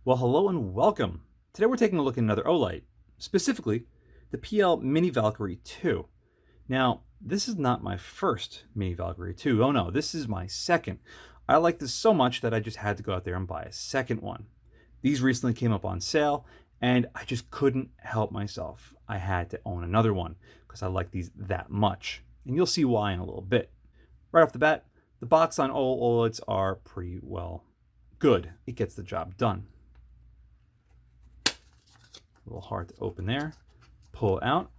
Well, hello and welcome. Today we're taking a look at another Olight, specifically the PL Mini Valkyrie 2. Now, this is not my first Mini Valkyrie 2. Oh no, this is my second. I like this so much that I just had to go out there and buy a second one. These recently came up on sale, and I just couldn't help myself. I had to own another one because I like these that much. And you'll see why in a little bit. Right off the bat, the box on all Olights are pretty well good. It gets the job done. A little hard to open there. Pull it out.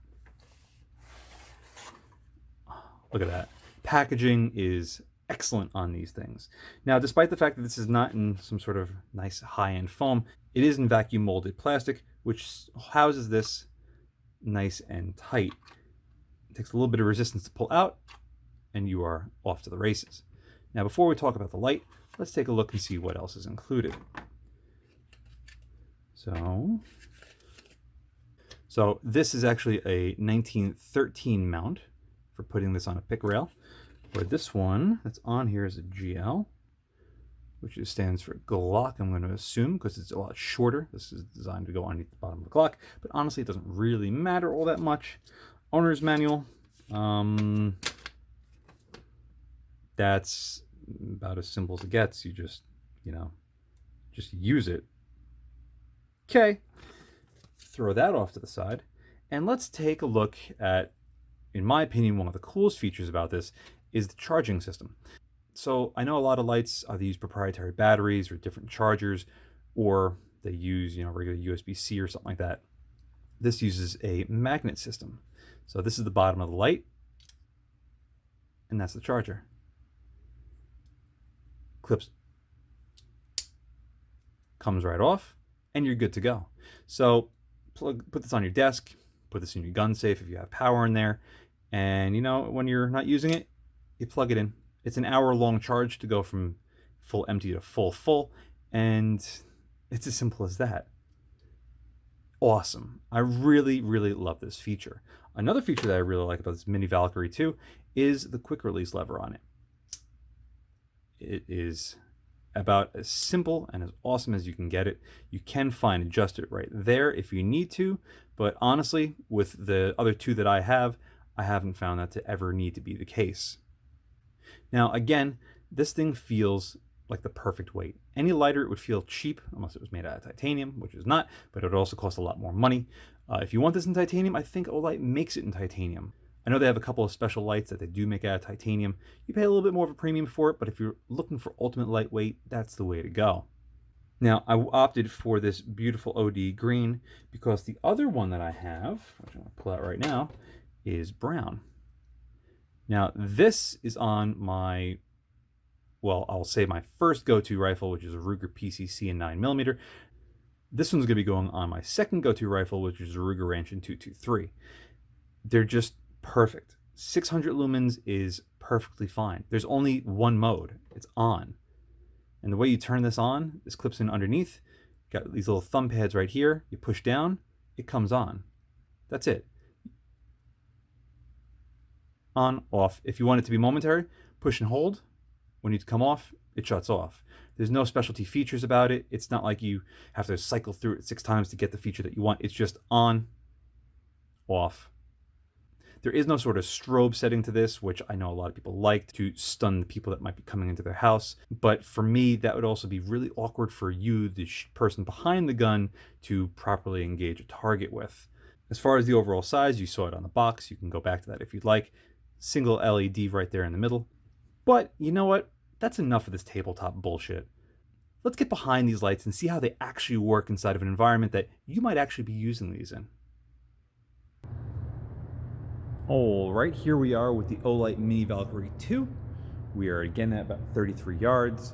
Look at that. Packaging is excellent on these things. Now, despite the fact that this is not in some sort of nice high-end foam, it is in vacuum molded plastic, which houses this nice and tight. It takes a little bit of resistance to pull out, and you are off to the races. Now, before we talk about the light, let's take a look and see what else is included. So this is actually a 1913 mount for putting this on a pick rail. Where this one that's on here is a GL, which stands for Glock, I'm going to assume, because it's a lot shorter. This is designed to go underneath the bottom of the Glock, but honestly, it doesn't really matter all that much. Owner's manual. That's about as simple as it gets. You just use it. Okay. Throw that off to the side, and let's take a look at, in my opinion, one of the coolest features about this is the charging system. So I know a lot of lights either use proprietary batteries or different chargers, or they use regular USB-C or something like that. This uses a magnet system. So this is the bottom of the light, and that's the charger. Clips, comes right off, and you're good to go. So put this on your desk, put this in your gun safe if you have power in there, and when you're not using it, you plug it in. It's an hour-long charge to go from full empty to full, and it's as simple as that. Awesome. I really, really love this feature. Another feature that I really like about this Mini Valkyrie 2 is the quick release lever on it. It is about as simple and as awesome as you can get it. You can adjust it right there if you need to, but honestly, with the other two that I haven't found that to ever need to be the case. Now, again, this thing feels like the perfect weight. Any lighter, it would feel cheap, unless it was made out of titanium, which is not, but it would also cost a lot more money. If you want this in titanium, I think Olight makes it in titanium. I know they have a couple of special lights that they do make out of titanium. You pay a little bit more of a premium for it, but if you're looking for ultimate lightweight, that's the way to go. Now, I opted for this beautiful OD green because the other one that I have, which I'm going to pull out right now, is brown. Now, this is on my, I'll say my first go-to rifle, which is a Ruger PCC in 9mm. This one's going to be going on my second go-to rifle, which is a Ruger Ranch in 223. They're just perfect. 600 lumens is perfectly fine. There's only one mode. It's on. And the way you turn this on, this clips in underneath. Got these little thumb pads right here. You push down, it comes on. That's it. On, off. If you want it to be momentary, push and hold. When you come off, it shuts off. There's no specialty features about it. It's not like you have to cycle through it 6 times to get the feature that you want. It's just on, off. There is no sort of strobe setting to this, which I know a lot of people like to stun the people that might be coming into their house. But for me, that would also be really awkward for you, the person behind the gun, to properly engage a target with. As far as the overall size, you saw it on the box. You can go back to that if you'd like. Single LED right there in the middle. But you know what? That's enough of this tabletop bullshit. Let's get behind these lights and see how they actually work inside of an environment that you might actually be using these in. All right, here we are with the Olight Mini Valkyrie 2. We are again at about 33 yards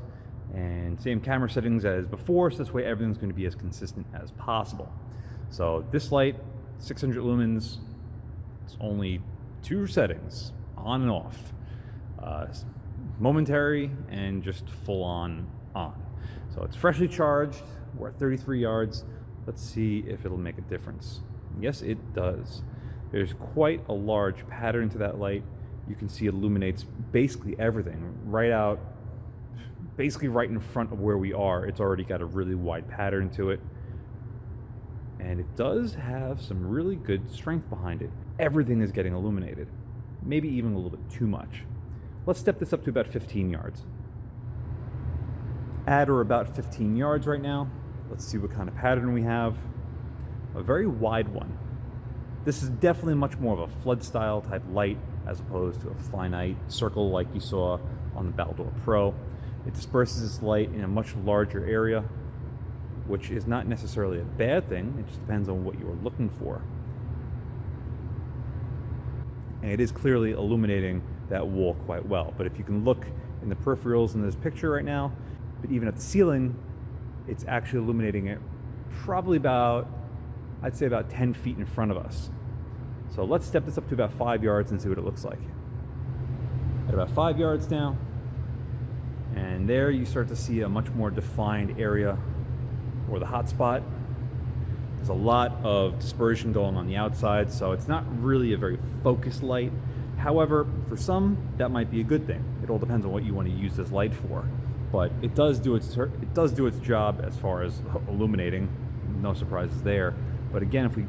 and same camera settings as before, so this way everything's going to be as consistent as possible. So this light, 600 lumens, it's only 2 settings, on and off. Momentary and just full on. So it's freshly charged, we're at 33 yards. Let's see if it'll make a difference. Yes, it does. There's quite a large pattern to that light. You can see it illuminates basically everything right out basically right in front of where we are. It's already got a really wide pattern to it. And it does have some really good strength behind it. Everything is getting illuminated. Maybe even a little bit too much. Let's step this up to about 15 yards. At or about 15 yards right now. Let's see what kind of pattern we have. A very wide one. This is definitely much more of a flood style type light as opposed to a finite circle like you saw on the Baldur Pro. It disperses its light in a much larger area, which is not necessarily a bad thing. It just depends on what you are looking for. And it is clearly illuminating that wall quite well. But if you can look in the peripherals in this picture right now, but even at the ceiling, it's actually illuminating it probably about, I'd say about 10 feet in front of us. So let's step this up to about 5 yards and see what it looks like. At about 5 yards now, and there you start to see a much more defined area or the hot spot. There's a lot of dispersion going on the outside, so it's not really a very focused light. However, for some, that might be a good thing. It all depends on what you want to use this light for. But it does do its job as far as illuminating. No surprises there. But again, if we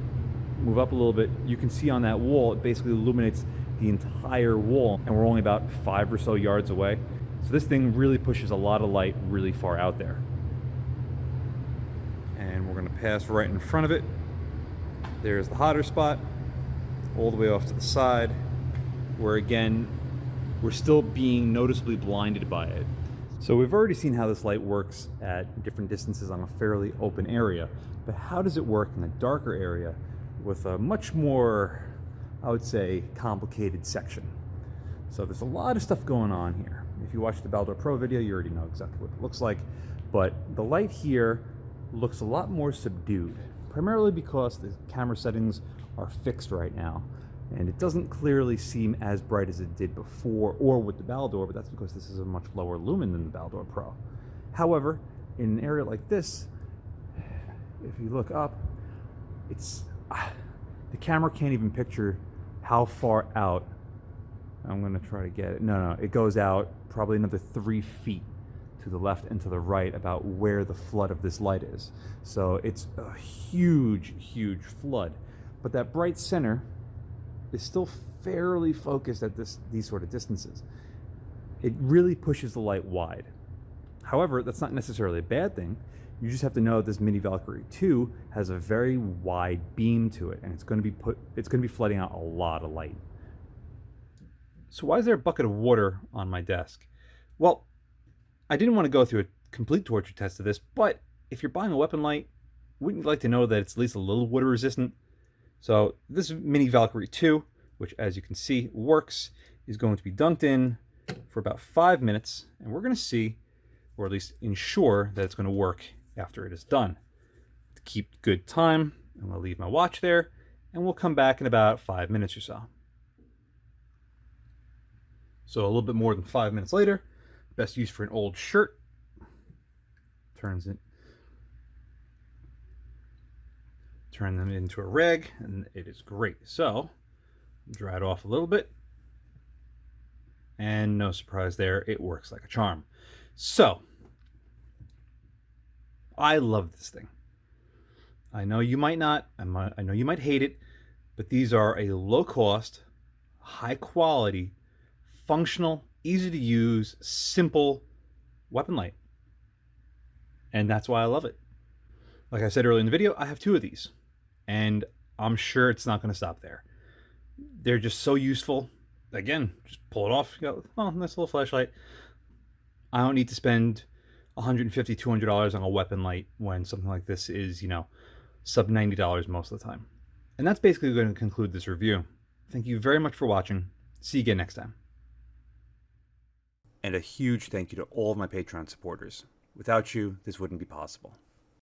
move up a little bit, you can see on that wall, it basically illuminates the entire wall, and we're only about 5 or so yards away. So this thing really pushes a lot of light really far out there. And we're going to pass right in front of it. There's the hotter spot, all the way off to the side, where again, we're still being noticeably blinded by it. So we've already seen how this light works at different distances on a fairly open area, but how does it work in a darker area with a much more, I would say, complicated section? So there's a lot of stuff going on here. If you watch the Baldur Pro video, you already know exactly what it looks like, but the light here looks a lot more subdued, primarily because the camera settings are fixed right now, and it doesn't clearly seem as bright as it did before or with the Baldur, but that's because this is a much lower lumen than the Baldur Pro. However, in an area like this, if you look up, it's the camera can't even picture how far out. I'm going to try to get it. No, it goes out probably another 3 feet to the left and to the right about where the flood of this light is. So it's a huge, huge flood. But that bright center is still fairly focused at these sort of distances. It really pushes the light wide. However, that's not necessarily a bad thing. You just have to know that this Mini Valkyrie 2 has a very wide beam to it, and it's going to be flooding out a lot of light. So why is there a bucket of water on my desk? Well, I didn't want to go through a complete torture test of this, but if you're buying a weapon light, wouldn't you like to know that it's at least a little water resistant? So this Mini Valkyrie 2, which as you can see works, is going to be dunked in for about 5 minutes, and we're going to see, or at least ensure, that it's going to work after it is done. To keep good time, I'm going to leave my watch there, and we'll come back in about 5 minutes or so. So a little bit more than 5 minutes later, best use for an old shirt. Turn them into a rag, and it is great. So dry it off a little bit, and no surprise there, it works like a charm. So I love this thing. I know you might not, I know you might hate it, but these are a low cost, high quality, functional, easy to use, simple weapon light. And that's why I love it. Like I said earlier in the video, I have 2 of these, and I'm sure it's not going to stop there. They're just so useful. Again, just pull it off, you go, oh, nice little flashlight. I don't need to spend $150, $200 on a weapon light when something like this is, sub $90 most of the time. And that's basically going to conclude this review. Thank you very much for watching. See you again next time. And a huge thank you to all of my Patreon supporters. Without you, this wouldn't be possible.